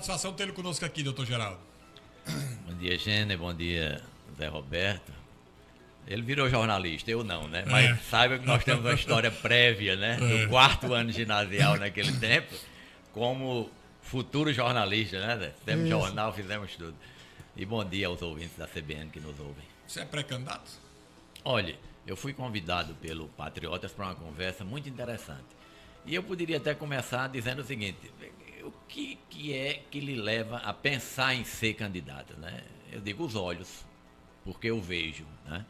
Satisfação tê-lo conosco aqui, doutor Geraldo. Bom dia, Gêner. Bom dia, Zé Roberto. Ele virou jornalista, eu não, né? Mas saiba que nós temos uma história prévia, né? Do quarto ano ginasial naquele tempo, como futuro jornalista, né, Zé? Fizemos jornal, fizemos tudo. E bom dia aos ouvintes da CBN que nos ouvem. Você é pré-candidato? Olha, eu fui convidado pelo Patriotas para uma conversa muito interessante. E eu poderia até começar dizendo o seguinte: o que é que lhe leva a pensar em ser candidato, né? Eu digo os olhos, porque eu vejo, né?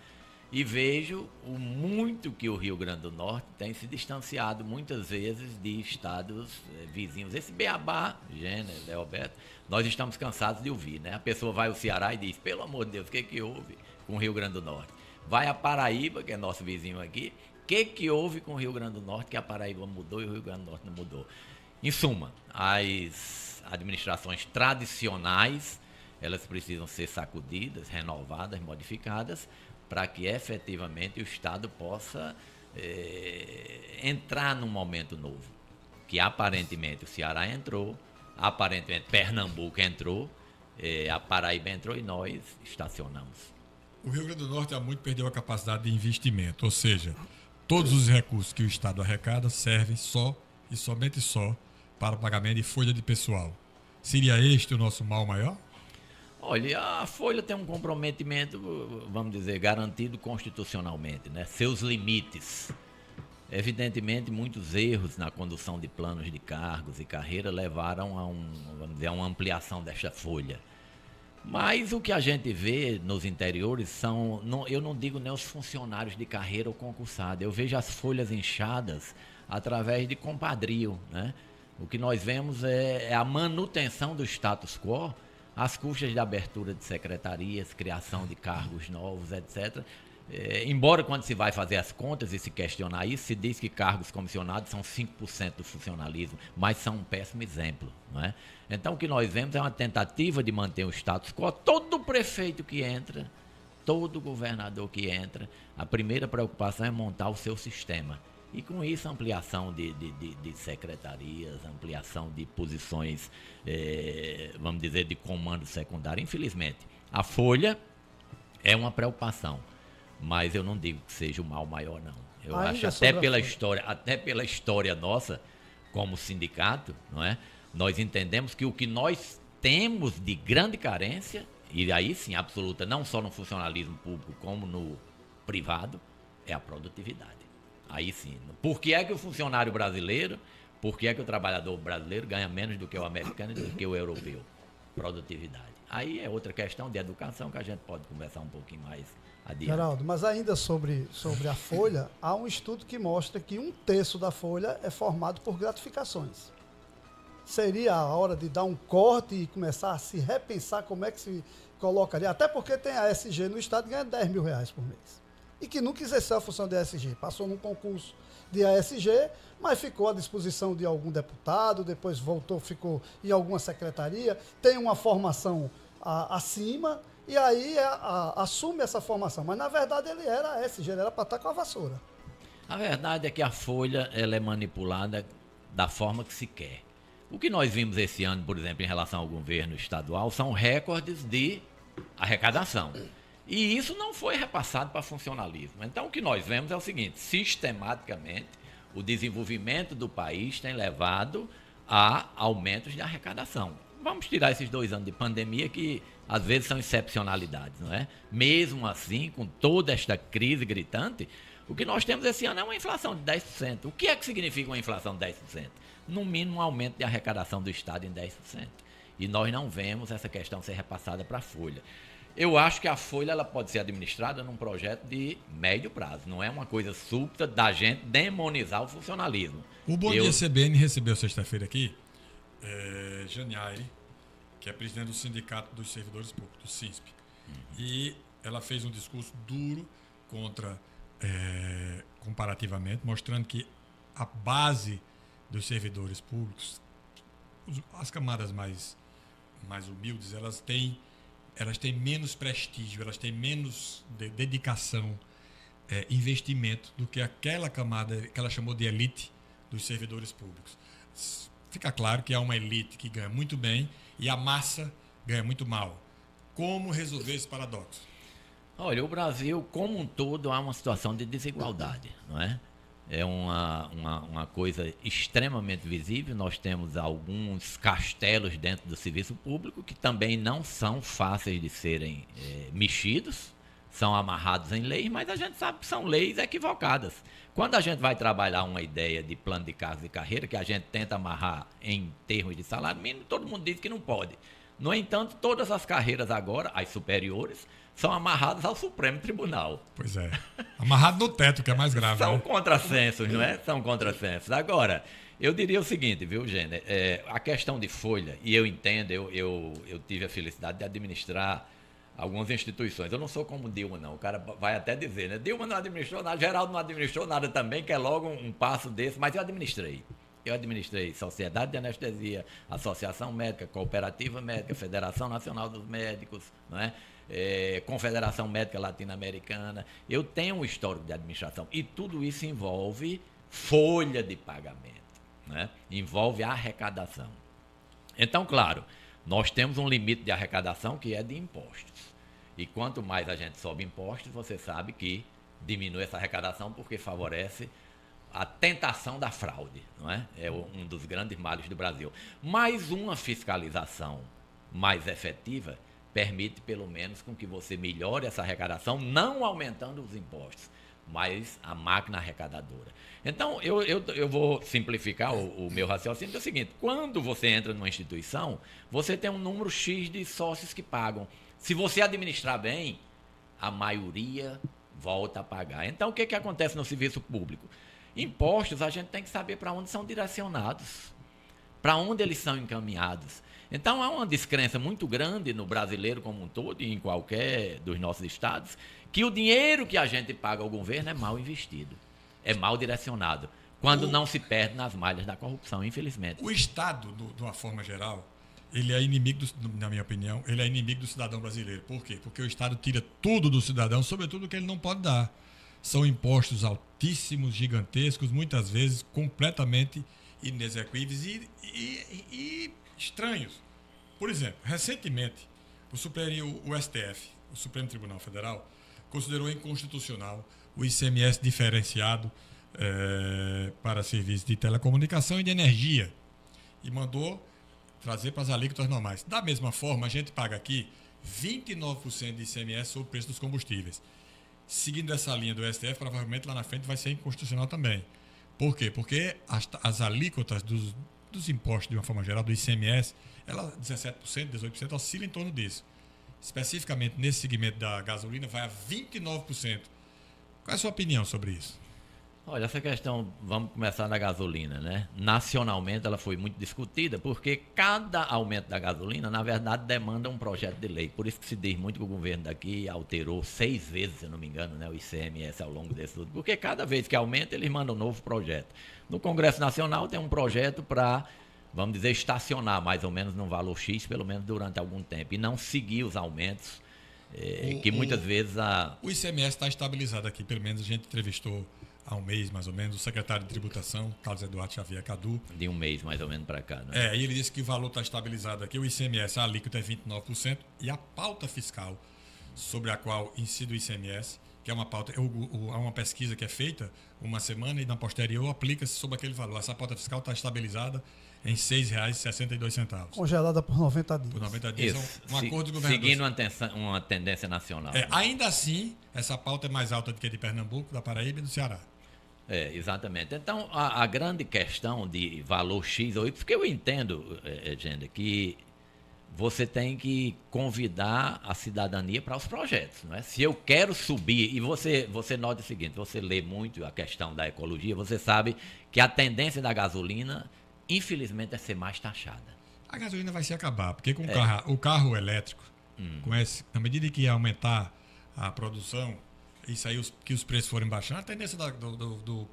E vejo o muito que o Rio Grande do Norte tem se distanciado muitas vezes de estados vizinhos. Esse beabá, Gêner, Zé Roberto, nós estamos cansados de ouvir, né? A pessoa vai ao Ceará e diz: pelo amor de Deus, o que houve com o Rio Grande do Norte? Vai a Paraíba, que é nosso vizinho aqui, o que houve com o Rio Grande do Norte que a Paraíba mudou e o Rio Grande do Norte não mudou? Em suma, as administrações tradicionais, elas precisam ser sacudidas, renovadas, modificadas, para que efetivamente o Estado possa entrar num momento novo. Que aparentemente o Ceará entrou, aparentemente Pernambuco entrou, a Paraíba entrou e nós estacionamos. O Rio Grande do Norte há muito perdeu a capacidade de investimento, ou seja, todos os recursos que o Estado arrecada servem só e somente só para o pagamento de folha de pessoal. Seria este o nosso mal maior? Olha, a Folha tem um comprometimento, vamos dizer, garantido constitucionalmente, né? Seus limites. Evidentemente, muitos erros na condução de planos de cargos e carreira levaram a vamos dizer, a uma ampliação desta folha. Mas o que a gente vê nos interiores são, eu não digo nem os funcionários de carreira ou concursado, eu vejo as folhas inchadas através de compadrio, né? O que nós vemos é a manutenção do status quo, as custas de abertura de secretarias, criação de cargos novos, etc. Embora quando se vai fazer as contas e se questionar isso, se diz que cargos comissionados são 5% do funcionalismo, mas são um péssimo exemplo, não é? Então o que nós vemos é uma tentativa de manter o status quo. Todo prefeito que entra, todo governador que entra, a primeira preocupação é montar o seu sistema. E com isso, ampliação de secretarias, ampliação de posições, vamos dizer, de comando secundário. Infelizmente, a folha é uma preocupação, mas eu não digo que seja o mal maior, não. Eu acho, até pela história nossa, como sindicato, não é? Nós entendemos que o que nós temos de grande carência, e aí sim, absoluta, não só no funcionalismo público, como no privado, é a produtividade. Aí sim. Por que é que o funcionário brasileiro, por que é que o trabalhador brasileiro ganha menos do que o americano e do que o europeu? Produtividade. Aí é outra questão de educação que a gente pode conversar um pouquinho mais adiante. Geraldo, mas ainda sobre a folha, há um estudo que mostra que 1/3 da folha é formado por gratificações. Seria a hora de dar um corte e começar a se repensar como é que se colocaria, até porque tem a SG no estado que ganha R$10.000 por mês. E que nunca exerceu a função de ASG. Passou num concurso de ASG, mas ficou à disposição de algum deputado, depois voltou, ficou em alguma secretaria, tem uma formação acima, e aí assume essa formação. Mas, na verdade, ele era ASG, ele era para estar com a vassoura. A verdade é que a folha ela é manipulada da forma que se quer. O que nós vimos esse ano, por exemplo, em relação ao governo estadual, são recordes de arrecadação. E isso não foi repassado para funcionalismo. Então, o que nós vemos é o seguinte: sistematicamente, o desenvolvimento do país tem levado a aumentos de arrecadação. Vamos tirar esses 2 anos de pandemia que, às vezes, são excepcionalidades, não é? Mesmo assim, com toda esta crise gritante, o que nós temos esse ano é uma inflação de 10%. O que é que significa uma inflação de 10%? No mínimo, um aumento de arrecadação do Estado em 10%. E nós não vemos essa questão ser repassada para a folha. Eu acho que a folha ela pode ser administrada num projeto de médio prazo. Não é uma coisa súbita da gente demonizar o funcionalismo. O Bom Dia CBN recebeu sexta-feira aqui Janiaire, que é presidente do Sindicato dos Servidores Públicos, do SINSP. E ela fez um discurso duro contra, comparativamente, mostrando que a base dos servidores públicos, as camadas mais humildes, elas têm menos prestígio, elas têm menos dedicação, investimento do que aquela camada que ela chamou de elite dos servidores públicos. Fica claro que há uma elite que ganha muito bem e a massa ganha muito mal. Como resolver esse paradoxo? Olha, o Brasil, como um todo, há uma situação de desigualdade, não é? É uma coisa extremamente visível. Nós temos alguns castelos dentro do serviço público que também não são fáceis de serem mexidos, são amarrados em leis, mas a gente sabe que são leis equivocadas. Quando a gente vai trabalhar uma ideia de plano de cargos e carreira, que a gente tenta amarrar em termos de salário mínimo, todo mundo diz que não pode. No entanto, todas as carreiras agora, as superiores, são amarradas ao Supremo Tribunal. Pois é. Amarrado no teto, que é mais grave. São né? contrassensos, não é? São contrassensos. Agora, eu diria o seguinte, viu, Gêner? A questão de folha, e eu entendo, eu tive a felicidade de administrar algumas instituições. Eu não sou como Dilma, não. O cara vai até dizer, né? Dilma não administrou nada, Geraldo não administrou nada também, que é logo um passo desse, mas eu administrei. Eu administrei Sociedade de Anestesia, Associação Médica, Cooperativa Médica, Federação Nacional dos Médicos, não é? Confederação Médica Latino-Americana. Eu tenho um histórico de administração e tudo isso envolve folha de pagamento, né? Envolve arrecadação. Então, claro, nós temos um limite de arrecadação que é de impostos. E quanto mais a gente sobe impostos, você sabe que diminui essa arrecadação porque favorece a tentação da fraude, não é? É um dos grandes males do Brasil. Mas uma fiscalização mais efetiva permite, pelo menos, com que você melhore essa arrecadação, não aumentando os impostos, mas a máquina arrecadadora. Então, eu vou simplificar o meu raciocínio, é o seguinte: quando você entra numa instituição, você tem um número X de sócios que pagam. Se você administrar bem, a maioria volta a pagar. Então, o que acontece no serviço público? Impostos, a gente tem que saber para onde são direcionados, para onde eles são encaminhados. Então, há uma descrença muito grande no brasileiro como um todo e em qualquer dos nossos estados, que o dinheiro que a gente paga ao governo é mal investido, é mal direcionado, quando não se perde nas malhas da corrupção, infelizmente. O Estado, de uma forma geral, ele é inimigo, na minha opinião, ele é inimigo do cidadão brasileiro. Por quê? Porque o Estado tira tudo do cidadão, sobretudo o que ele não pode dar. São impostos altíssimos, gigantescos, muitas vezes completamente inexequíveis e estranhos. Por exemplo, recentemente, o STF, o Supremo Tribunal Federal, considerou inconstitucional o ICMS diferenciado para serviços de telecomunicação e de energia e mandou trazer para as alíquotas normais. Da mesma forma, a gente paga aqui 29% de ICMS sobre o preço dos combustíveis. Seguindo essa linha do STF, provavelmente lá na frente vai ser inconstitucional também. Por quê? Porque as alíquotas dos impostos, de uma forma geral, do ICMS, ela 17%, 18%, oscila em torno disso. Especificamente nesse segmento da gasolina, vai a 29%. Qual é a sua opinião sobre isso? Olha, essa questão, vamos começar na gasolina, né? Nacionalmente ela foi muito discutida, porque cada aumento da gasolina, na verdade, demanda um projeto de lei. Por isso que se diz muito que o governo daqui alterou 6 vezes, se não me engano, né, o ICMS ao longo desse tudo. Porque cada vez que aumenta, eles mandam um novo projeto. No Congresso Nacional tem um projeto para, vamos dizer, estacionar mais ou menos num valor X, pelo menos durante algum tempo, e não seguir os aumentos, que muitas vezes O ICMS está estabilizado aqui, pelo menos a gente entrevistou há um mês, mais ou menos, o secretário de Tributação, Carlos Eduardo Xavier Cadu. De um mês, mais ou menos, para cá, né? E ele disse que o valor está estabilizado aqui, o ICMS, a alíquota é 29%, e a pauta fiscal sobre a qual incide o ICMS, que é uma pauta, há uma pesquisa que é feita uma semana e na posterior aplica-se sobre aquele valor. Essa pauta fiscal está estabilizada em R$ 6,62. Congelada por 90 dias. Por 90 dias. Isso, Um acordo do governador. Seguindo uma tendência nacional. Ainda assim, essa pauta é mais alta do que a de Pernambuco, da Paraíba e do Ceará. Exatamente. Então, a grande questão de valor X ou Y, porque eu entendo, gente, que você tem que convidar a cidadania para os projetos, não é? Se eu quero subir, e você nota o seguinte, você lê muito a questão da ecologia, você sabe que a tendência da gasolina, infelizmente, é ser mais taxada. A gasolina vai se acabar, porque com o carro elétrico, na medida que aumentar a produção, isso aí que os preços forem baixando, a tendência do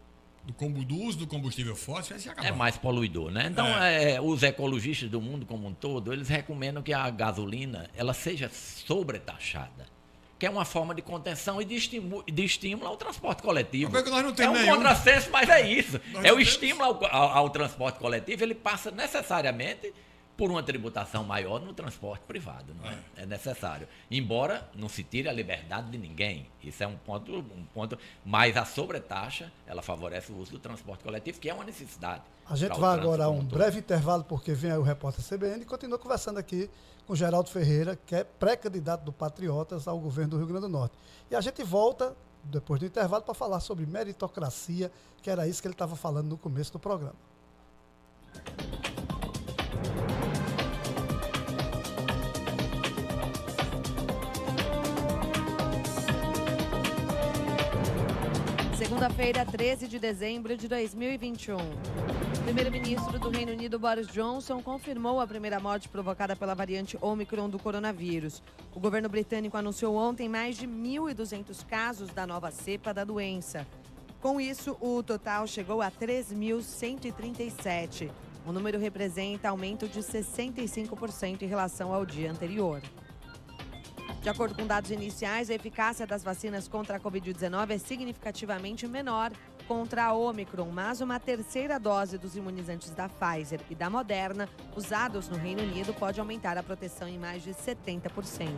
uso do combustível fóssil vai se acabar. É mais poluidor, né? Então, os ecologistas do mundo como um todo, eles recomendam que a gasolina ela seja sobretaxada, que é uma forma de contenção e de estímulo ao transporte coletivo. Mas nós não temos um contrassenso, mas é isso. O estímulo ao transporte coletivo, ele passa necessariamente por uma tributação maior no transporte privado, não é? É necessário. Embora não se tire a liberdade de ninguém. Isso é um ponto, mas a sobretaxa, ela favorece o uso do transporte coletivo, que é uma necessidade. A gente vai agora a um breve intervalo, porque vem aí o repórter CBN e continua conversando aqui com Geraldo Ferreira, que é pré-candidato do Patriotas ao governo do Rio Grande do Norte. E a gente volta, depois do intervalo, para falar sobre meritocracia, que era isso que ele estava falando no começo do programa. Segunda-feira, 13 de dezembro de 2021. O primeiro-ministro do Reino Unido, Boris Johnson, confirmou a primeira morte provocada pela variante Ômicron do coronavírus. O governo britânico anunciou ontem mais de 1.200 casos da nova cepa da doença. Com isso, o total chegou a 3.137. O número representa aumento de 65% em relação ao dia anterior. De acordo com dados iniciais, a eficácia das vacinas contra a Covid-19 é significativamente menor contra a Ômicron, mas uma terceira dose dos imunizantes da Pfizer e da Moderna, usados no Reino Unido, pode aumentar a proteção em mais de 70%.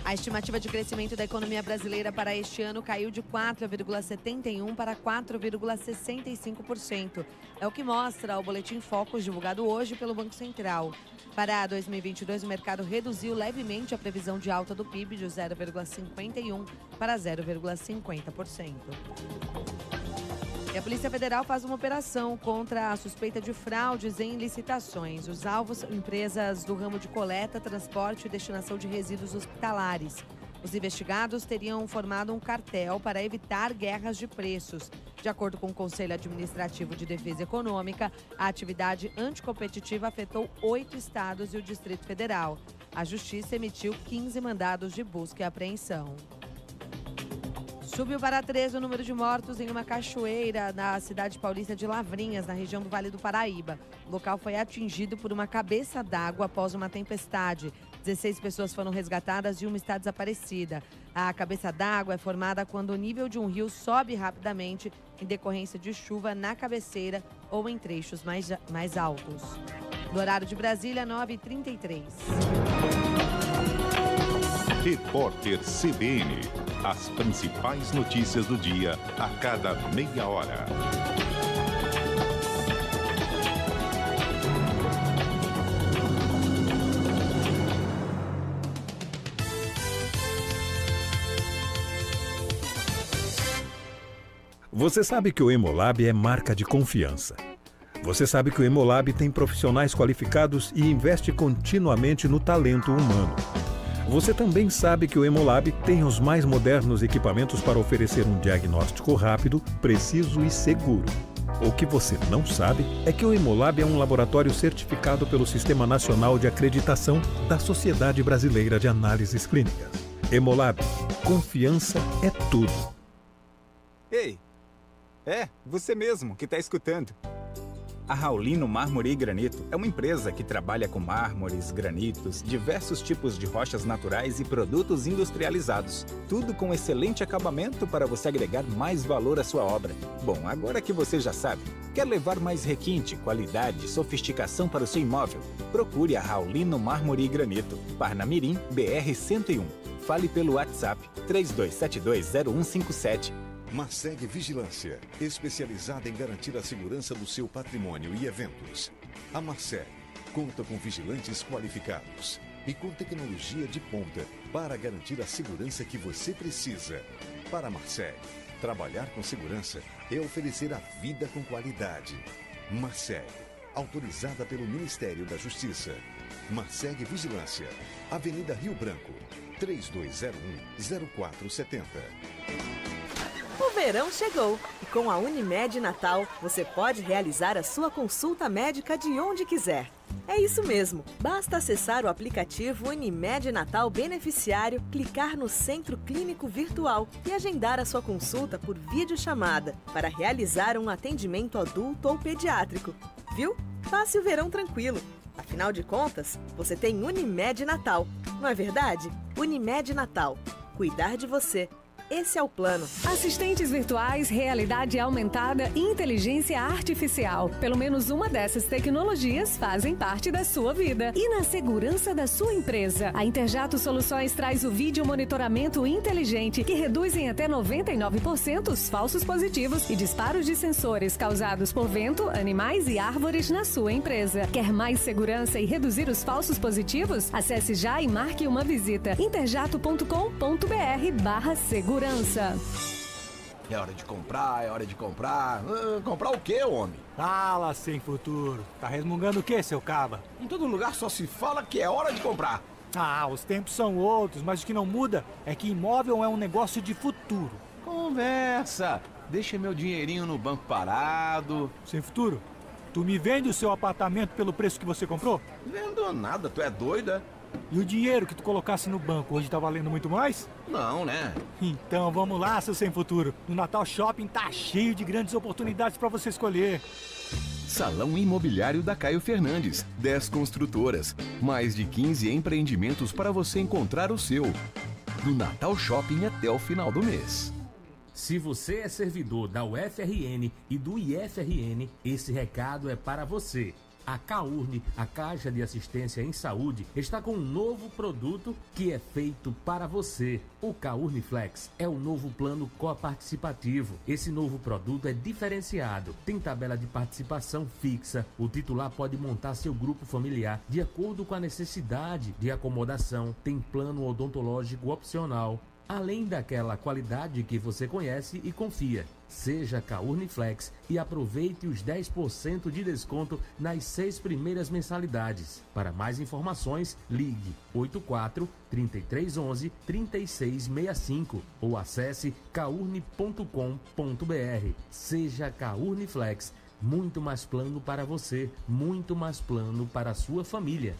A estimativa de crescimento da economia brasileira para este ano caiu de 4,71% para 4,65%. É o que mostra o Boletim Focus divulgado hoje pelo Banco Central. Para 2022, o mercado reduziu levemente a previsão de alta do PIB de 0,51% para 0,50%. E a Polícia Federal faz uma operação contra a suspeita de fraudes em licitações. Os alvos são empresas do ramo de coleta, transporte e destinação de resíduos hospitalares. Os investigados teriam formado um cartel para evitar guerras de preços. De acordo com o Conselho Administrativo de Defesa Econômica, a atividade anticompetitiva afetou 8 estados e o Distrito Federal. A Justiça emitiu 15 mandados de busca e apreensão. Subiu para 13 o número de mortos em uma cachoeira na cidade paulista de Lavrinhas, na região do Vale do Paraíba. O local foi atingido por uma cabeça d'água após uma tempestade. 16 pessoas foram resgatadas e uma está desaparecida. A cabeça d'água é formada quando o nível de um rio sobe rapidamente em decorrência de chuva na cabeceira ou em trechos mais altos. No horário de Brasília, 9h33. Repórter CBN. As principais notícias do dia a cada meia hora. Você sabe que o Hemolab é marca de confiança. Você sabe que o Hemolab tem profissionais qualificados e investe continuamente no talento humano. Você também sabe que o Hemolab tem os mais modernos equipamentos para oferecer um diagnóstico rápido, preciso e seguro. O que você não sabe é que o Hemolab é um laboratório certificado pelo Sistema Nacional de Acreditação da Sociedade Brasileira de Análises Clínicas. Hemolab, confiança é tudo. Ei, você mesmo que está escutando. A Raulino Mármore e Granito é uma empresa que trabalha com mármores, granitos, diversos tipos de rochas naturais e produtos industrializados. Tudo com excelente acabamento para você agregar mais valor à sua obra. Bom, agora que você já sabe, quer levar mais requinte, qualidade e sofisticação para o seu imóvel? Procure a Raulino Mármore e Granito, Parnamirim, BR-101. Fale pelo WhatsApp 32720157. Marceg Vigilância, especializada em garantir a segurança do seu patrimônio e eventos. A Marceg conta com vigilantes qualificados e com tecnologia de ponta para garantir a segurança que você precisa. Para a Marceg, trabalhar com segurança é oferecer a vida com qualidade. Marceg, autorizada pelo Ministério da Justiça. Marceg Vigilância, Avenida Rio Branco, 3201-0470. O verão chegou e com a Unimed Natal você pode realizar a sua consulta médica de onde quiser. É isso mesmo, basta acessar o aplicativo Unimed Natal Beneficiário, clicar no Centro Clínico Virtual e agendar a sua consulta por videochamada para realizar um atendimento adulto ou pediátrico. Viu? Passe o verão tranquilo. Afinal de contas, você tem Unimed Natal, não é verdade? Unimed Natal. Cuidar de você. esse é o plano. Assistentes virtuais, realidade aumentada e inteligência artificial. Pelo menos uma dessas tecnologias fazem parte da sua vida e na segurança da sua empresa. A Interjato Soluções traz o vídeo monitoramento inteligente que reduz em até 99% os falsos positivos e disparos de sensores causados por vento, animais e árvores na sua empresa. Quer mais segurança e reduzir os falsos positivos? Acesse já e marque uma visita. interjato.com.br/segurança. É hora de comprar, é hora de comprar. Comprar o quê, homem? Fala, sem futuro. Tá resmungando o quê, seu caba? Em todo lugar só se fala que é hora de comprar. Ah, os tempos são outros, mas o que não muda é que imóvel é um negócio de futuro. Conversa. Deixa meu dinheirinho no banco parado. Sem futuro? Tu me vende o seu apartamento pelo preço que você comprou? Vendo nada, tu é doida? E o dinheiro que tu colocasse no banco hoje tá valendo muito mais? Não, né? Então vamos lá, seu sem futuro. No Natal Shopping tá cheio de grandes oportunidades para você escolher. Salão Imobiliário da Caio Fernandes. 10 construtoras. Mais de 15 empreendimentos para você encontrar o seu. No Natal Shopping até o final do mês. Se você é servidor da UFRN e do IFRN, esse recado é para você. A CAURN, a Caixa de Assistência em Saúde, está com um novo produto que é feito para você. O CAURN Flex é o novo plano coparticipativo. Esse novo produto é diferenciado. Tem tabela de participação fixa. O titular pode montar seu grupo familiar de acordo com a necessidade de acomodação. Tem plano odontológico opcional. Além daquela qualidade que você conhece e confia. Seja CAURN Flex e aproveite os 10% de desconto nas 6 primeiras mensalidades. Para mais informações, ligue 84 3311 3665 ou acesse caurn.com.br. Seja CAURN Flex, muito mais plano para você, muito mais plano para a sua família.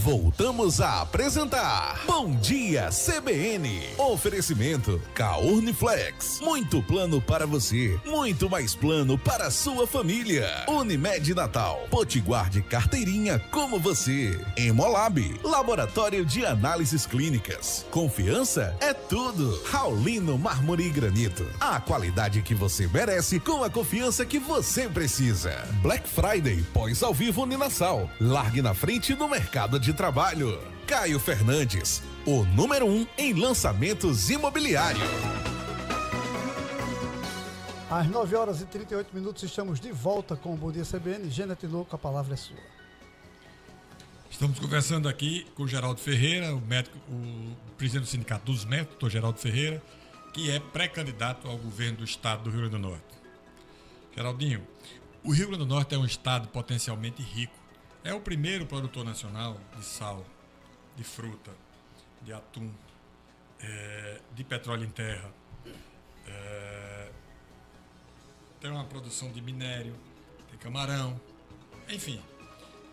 Voltamos a apresentar Bom Dia CBN. Oferecimento CAURN Flex. Muito plano para você, muito mais plano para a sua família. Unimed Natal, Potiguar de carteirinha como você. Hemolab, Laboratório de Análises Clínicas. Confiança é tudo. Raulino Mármore e Granito. A qualidade que você merece com a confiança que você precisa. Black Friday, pós ao vivo Uninassal. Largue na frente do mercado de trabalho. Caio Fernandes, o número 1 em lançamentos imobiliários. Às 9h38, estamos de volta com o Bom Dia CBN. Gênero Tinoco, a palavra é sua. Estamos conversando aqui com o Geraldo Ferreira, o médico, o presidente do Sindicato dos Médicos, doutor Geraldo Ferreira, que é pré-candidato ao governo do estado do Rio Grande do Norte. Geraldinho, o Rio Grande do Norte é um estado potencialmente rico. É o primeiro produtor nacional de sal, de fruta, de atum, de petróleo em terra. Tem uma produção de minério, tem camarão, enfim.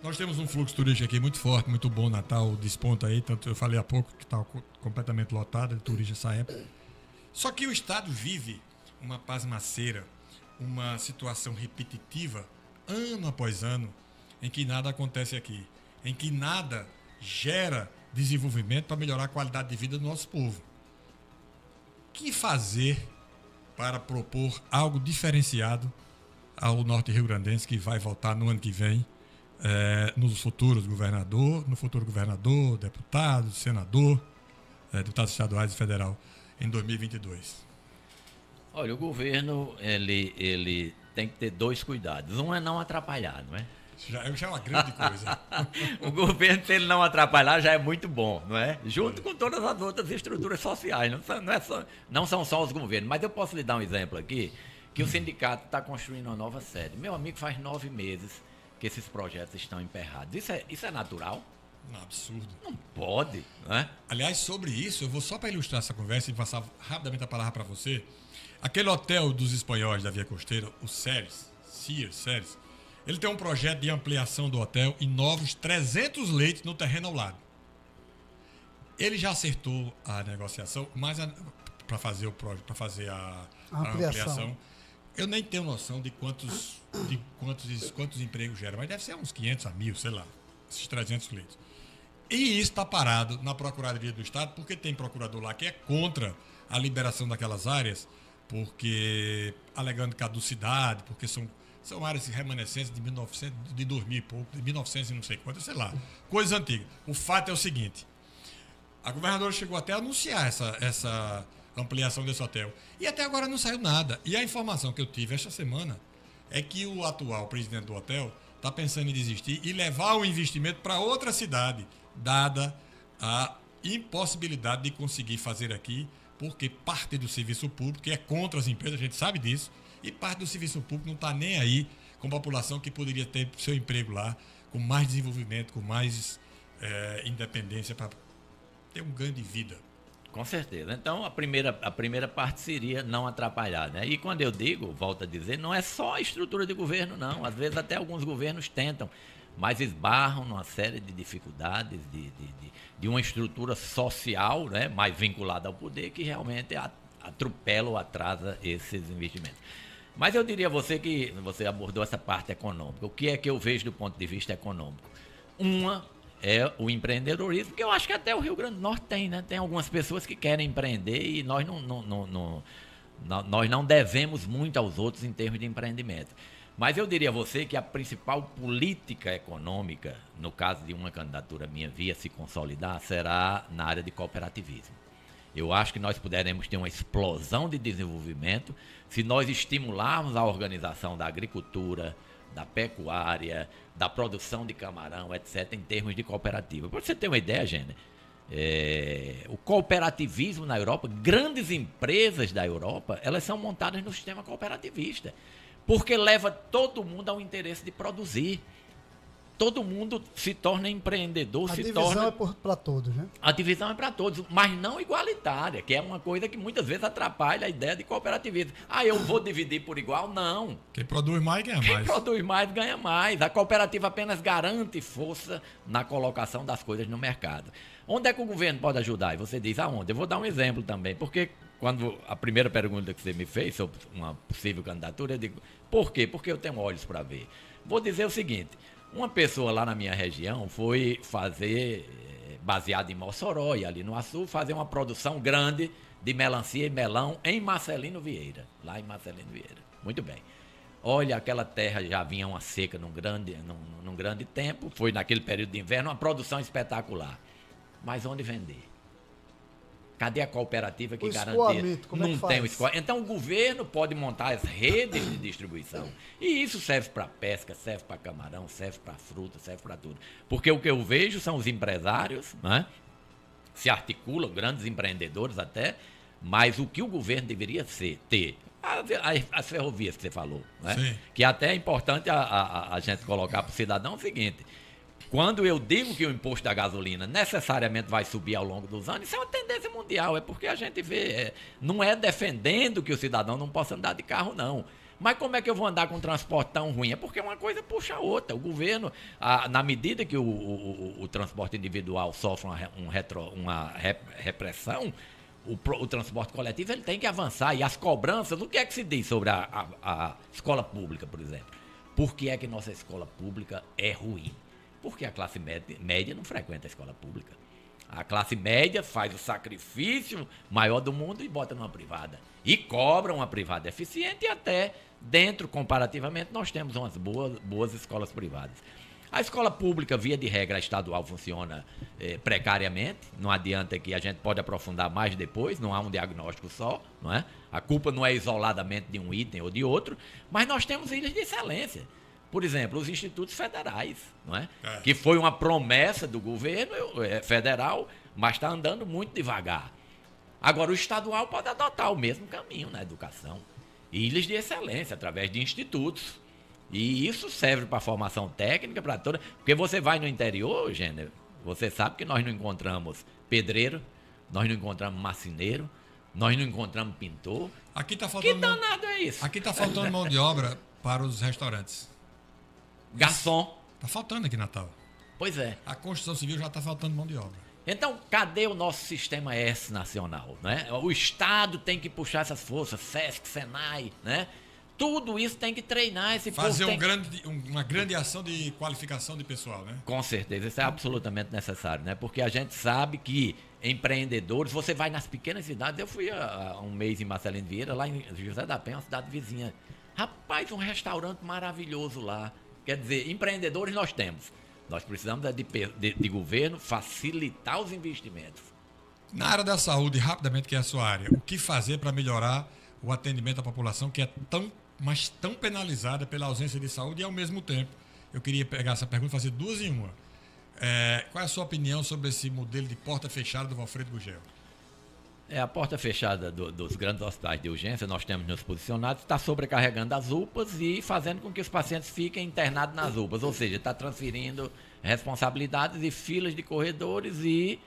Nós temos um fluxo turístico aqui muito forte, muito bom. Natal desponta aí, tanto eu falei há pouco que está completamente lotado de turistas essa época. Só que o estado vive uma pasmaceira, uma situação repetitiva, ano após ano, em que nada acontece aqui, em que nada gera desenvolvimento para melhorar a qualidade de vida do nosso povo. O que fazer para propor algo diferenciado ao norte rio-grandense que vai votar no ano que vem, no futuro governador, deputado, senador, deputados estaduais e federal em 2022? Olha, o governo ele tem que ter 2 cuidados. Um é não atrapalhar, não é? Já é uma grande coisa. O governo, se ele não atrapalhar, já é muito bom, não é? Junto com todas as outras estruturas sociais. Não são só os governos. Mas eu posso lhe dar um exemplo aqui, que o sindicato está construindo uma nova sede. Meu amigo, faz 9 meses que esses projetos estão emperrados. Isso é natural? Um absurdo. Não pode, não é? Aliás, sobre isso, eu vou só para ilustrar essa conversa e passar rapidamente a palavra para você. Aquele hotel dos espanhóis da Via Costeira, o Ceres, ele tem um projeto de ampliação do hotel e novos 300 leitos no terreno ao lado. Ele já acertou a negociação, mas para fazer a ampliação, eu nem tenho noção de quantos empregos gera, mas deve ser uns 500 a 1.000, sei lá, esses 300 leitos. E isso está parado na Procuradoria do Estado, porque tem procurador lá que é contra a liberação daquelas áreas, porque alegando caducidade, porque são áreas remanescentes de 2000 e pouco, de 1900 e não sei quanto, sei lá, coisa antiga. O fato é o seguinte, a governadora chegou até a anunciar essa ampliação desse hotel, e até agora não saiu nada. E a informação que eu tive esta semana é que o atual presidente do hotel está pensando em desistir e levar o investimento para outra cidade, dada a impossibilidade de conseguir fazer aqui, porque parte do serviço público é contra as empresas, a gente sabe disso, e parte do serviço público não está nem aí com a população que poderia ter seu emprego lá, com mais desenvolvimento, com mais independência para ter um ganho de vida. Com certeza. Então, a primeira parte seria não atrapalhar, né? E quando eu digo, volto a dizer, não é só a estrutura de governo, não. Às vezes até alguns governos tentam, mas esbarram numa série de dificuldades de uma estrutura social, né, mais vinculada ao poder, que realmente atropela ou atrasa esses investimentos. Mas eu diria a você que você abordou essa parte econômica. O que é que eu vejo do ponto de vista econômico? Uma é o empreendedorismo, que eu acho que até o Rio Grande do Norte tem, né? Tem algumas pessoas que querem empreender e nós não devemos muito aos outros em termos de empreendimento. Mas eu diria a você que a principal política econômica, no caso de uma candidatura minha via se consolidar, será na área de cooperativismo. Eu acho que nós poderemos ter uma explosão de desenvolvimento se nós estimularmos a organização da agricultura, da pecuária, da produção de camarão, etc., em termos de cooperativa. Para você ter uma ideia, Gêner, o cooperativismo na Europa, grandes empresas da Europa, elas são montadas no sistema cooperativista, porque leva todo mundo ao interesse de produzir. Todo mundo se torna empreendedor, A divisão é para todos, né? A divisão é para todos, mas não igualitária, que é uma coisa que muitas vezes atrapalha a ideia de cooperativismo. Eu vou dividir por igual? Não. Quem produz mais ganha mais. Quem produz mais ganha mais. A cooperativa apenas garante força na colocação das coisas no mercado. Onde é que o governo pode ajudar? E você diz aonde? Eu vou dar um exemplo também, porque quando a primeira pergunta que você me fez sobre uma possível candidatura, eu digo, por quê? Porque eu tenho olhos para ver. Vou dizer o seguinte, uma pessoa lá na minha região foi fazer, baseado em Mossoró e ali no Açu, fazer uma produção grande de melancia e melão em Marcelino Vieira, lá em Marcelino Vieira. Muito bem. Olha, aquela terra já vinha uma seca num grande tempo, foi naquele período de inverno, uma produção espetacular. Mas onde vender? Cadê a cooperativa que garantia? Não tem o escoamento. Então o governo pode montar as redes de distribuição. E isso serve para pesca, serve para camarão, serve para fruta, serve para tudo. Porque o que eu vejo são os empresários, né? Se articulam, grandes empreendedores até, mas o que o governo deveria ter, as ferrovias que você falou, né? Que até é importante a gente colocar para o cidadão o seguinte. Quando eu digo que o imposto da gasolina necessariamente vai subir ao longo dos anos, isso é uma tendência mundial, é porque a gente vê, não é defendendo que o cidadão não possa andar de carro, não. Mas como é que eu vou andar com um transporte tão ruim? É porque uma coisa puxa a outra. O governo, na medida que o transporte individual sofre uma repressão, o transporte coletivo ele tem que avançar. E as cobranças, o que é que se diz sobre a escola pública, por exemplo? Por que é que nossa escola pública é ruim? Porque a classe média não frequenta a escola pública. A classe média faz o sacrifício maior do mundo e bota numa privada. E cobra uma privada eficiente e até dentro, comparativamente, nós temos umas boas escolas privadas. A escola pública, via de regra, estadual funciona precariamente. Não adianta que a gente pode aprofundar mais depois, não há um diagnóstico só, não é? A culpa não é isoladamente de um item ou de outro, mas nós temos ilhas de excelência. Por exemplo, os institutos federais, não é? Que foi uma promessa do governo federal, mas está andando muito devagar. Agora, o estadual pode adotar o mesmo caminho na educação. Ilhas de excelência, através de institutos. E isso serve para a formação técnica, para toda... Porque você vai no interior, Gênero, você sabe que nós não encontramos pedreiro, nós não encontramos marceneiro, nós não encontramos pintor. Aqui tá faltando que danado é isso? Aqui está faltando mão de obra para os restaurantes. Garçom. Está faltando aqui em Natal. Pois é. A construção civil já está faltando mão de obra. Então, cadê o nosso sistema S nacional, né? O Estado tem que puxar essas forças, SESC, SENAI, né? Tudo isso tem que treinar esse povo. Fazer tem... uma grande ação de qualificação de pessoal, né? Com certeza, isso é absolutamente necessário, né? Porque a gente sabe que empreendedores, você vai nas pequenas cidades, eu fui há um mês em Marcelino Vieira, lá em José da Penha, uma cidade vizinha. Rapaz, um restaurante maravilhoso lá. Quer dizer, empreendedores nós temos. Nós precisamos de governo facilitar os investimentos. Na área da saúde, rapidamente, que é a sua área, o que fazer para melhorar o atendimento à população que é tão penalizada pela ausência de saúde e, ao mesmo tempo, eu queria pegar essa pergunta e fazer duas em uma. Qual é a sua opinião sobre esse modelo de porta fechada do Valfredo Gugel? A porta fechada dos grandes hospitais de urgência, nós temos nos posicionados, está sobrecarregando as UPAs e fazendo com que os pacientes fiquem internados nas UPAs, ou seja, está transferindo responsabilidades e filas de corredores e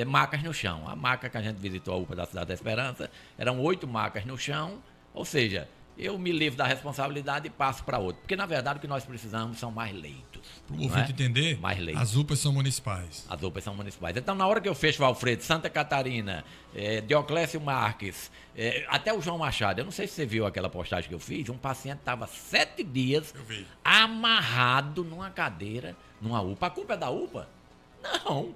macas no chão. A maca que a gente visitou, a UPA da Cidade da Esperança, eram 8 macas no chão, ou seja, eu me livro da responsabilidade e passo para outro. Porque, na verdade, o que nós precisamos são mais leitos. Para o ouvinte entender, mais leitos. As UPAs são municipais. As UPAs são municipais. Então, na hora que eu fecho Valfredo, Santa Catarina, Dioclésio Marques, até o João Machado, eu não sei se você viu aquela postagem que eu fiz, um paciente estava 7 dias amarrado numa cadeira, numa UPA. A culpa é da UPA? Não.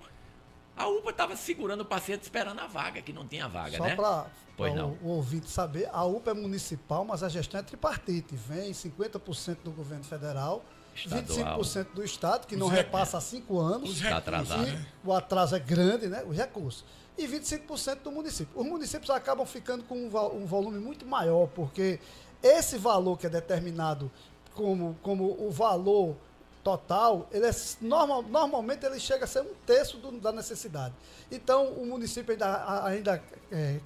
A UPA estava segurando o paciente esperando a vaga, que não tinha vaga, Só né? Para não. o ouvinte saber, a UPA é municipal, mas a gestão é tripartite. Vem 50% do governo federal, estadual. 25% do Estado, que não repassa há 5 anos. Está atrasado, né? O atraso é grande, né? Os recursos. E 25% do município. Os municípios acabam ficando com um volume muito maior, porque esse valor que é determinado como o valor total, ele normalmente ele chega a ser 1/3 da necessidade. Então, o município ainda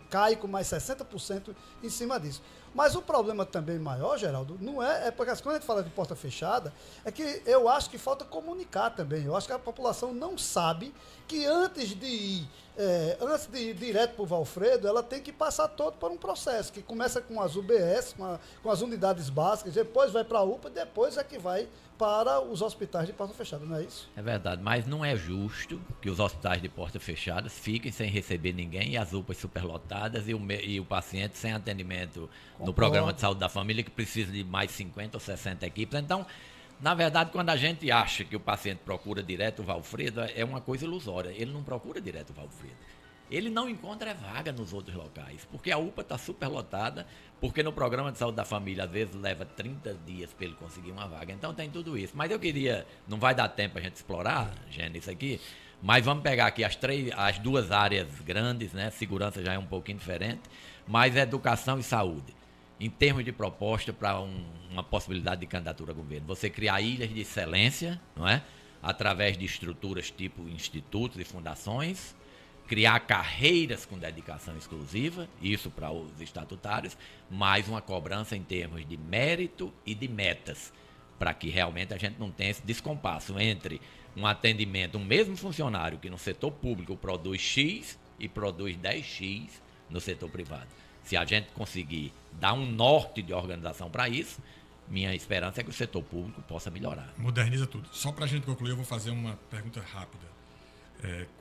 cai com mais 60% em cima disso. Mas o problema também maior, Geraldo, não é porque quando a gente fala de porta fechada, é que eu acho que falta comunicar também. Eu acho que a população não sabe que antes de ir direto para o Valfredo, ela tem que passar todo por um processo, que começa com as UBS, com as unidades básicas, depois vai para a UPA, depois é que vai para os hospitais de porta fechada, não é isso? É verdade, mas não é justo que os hospitais de porta fechada fiquem sem receber ninguém e as UPAs superlotadas e o paciente sem atendimento no programa de saúde da família, que precisa de mais 50 ou 60 equipes. Então, na verdade, quando a gente acha que o paciente procura direto o Valfredo, é uma coisa ilusória. Ele não procura direto o Valfredo. Ele não encontra vaga nos outros locais, porque a UPA está superlotada, porque no programa de saúde da família, às vezes, leva 30 dias para ele conseguir uma vaga. Então, tem tudo isso. Mas eu queria, não vai dar tempo a gente explorar, Gênesis, isso aqui, mas vamos pegar aqui as duas áreas grandes, né? Segurança já é um pouquinho diferente, mas educação e saúde. Em termos de proposta para uma possibilidade de candidatura a governo, você criar ilhas de excelência, não é? Através de estruturas tipo institutos e fundações, criar carreiras com dedicação exclusiva, isso para os estatutários, mais uma cobrança em termos de mérito e de metas, para que realmente a gente não tenha esse descompasso entre um atendimento, um mesmo funcionário que no setor público produz X e produz 10X no setor privado. Se a gente conseguir dar um norte de organização para isso, minha esperança é que o setor público possa melhorar. Moderniza tudo. Só para a gente concluir, eu vou fazer uma pergunta rápida.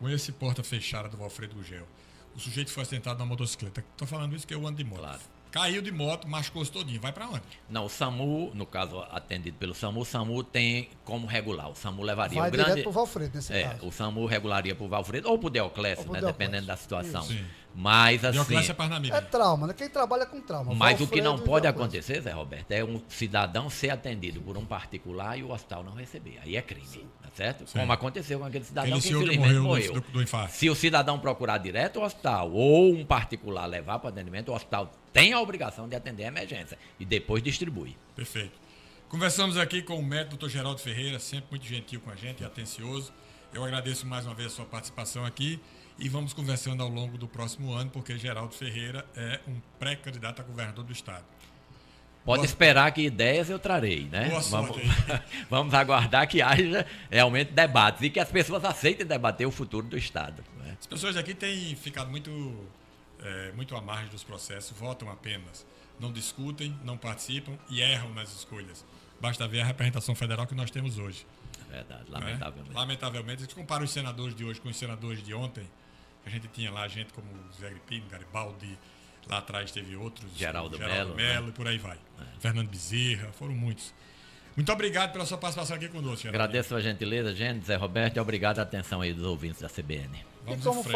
Com esse porta fechada do Valfredo Gugel, o sujeito foi acidentado numa motocicleta. Estou falando isso porque eu ando de moto. Claro. Caiu de moto, machucou-se todinho. Vai para onde? Não, o SAMU, no caso atendido pelo SAMU, o SAMU tem como regular. O SAMU levaria vai o grande... direto para o Valfredo, nesse caso. O SAMU regularia para o Valfredo ou para o Dioclésio, né? Dependendo da situação. Sim. Mas assim... Dioclésio é Parnamirim. É trauma, né? Quem trabalha com trauma. Mas Valfredo, o que não pode acontecer, Zé Roberto, é um cidadão ser atendido por um particular e o hospital não receber. Aí é crime, tá certo? Sim. Como aconteceu com aquele cidadão que infelizmente morreu. Do infarto. Se o cidadão procurar direto ao hospital ou um particular levar para atendimento, o hospital tem a obrigação de atender a emergência e depois distribui. Perfeito. Conversamos aqui com o médico Dr. Geraldo Ferreira, sempre muito gentil com a gente e atencioso. Eu agradeço mais uma vez a sua participação aqui e vamos conversando ao longo do próximo ano, porque Geraldo Ferreira é um pré-candidato a governador do estado. Pode esperar que ideias eu trarei, né? Vamos aguardar que haja realmente debates e que as pessoas aceitem debater o futuro do estado. Né? As pessoas aqui têm ficado muito à margem dos processos, votam apenas, não discutem, não participam e erram nas escolhas. Basta ver a representação federal que nós temos hoje. É verdade, lamentavelmente. Lamentavelmente, a gente compara os senadores de hoje com os senadores de ontem. A gente tinha lá gente como Zé Gripino, Garibaldi, Lá atrás teve outros. Geraldo Melo, né? e por aí vai. Fernando Bezerra, foram muitos. Muito obrigado pela sua participação aqui conosco, Geraldo. Agradeço a gentileza, gente, Zé Roberto, e obrigado a atenção aí dos ouvintes da CBN. Vamos em frente.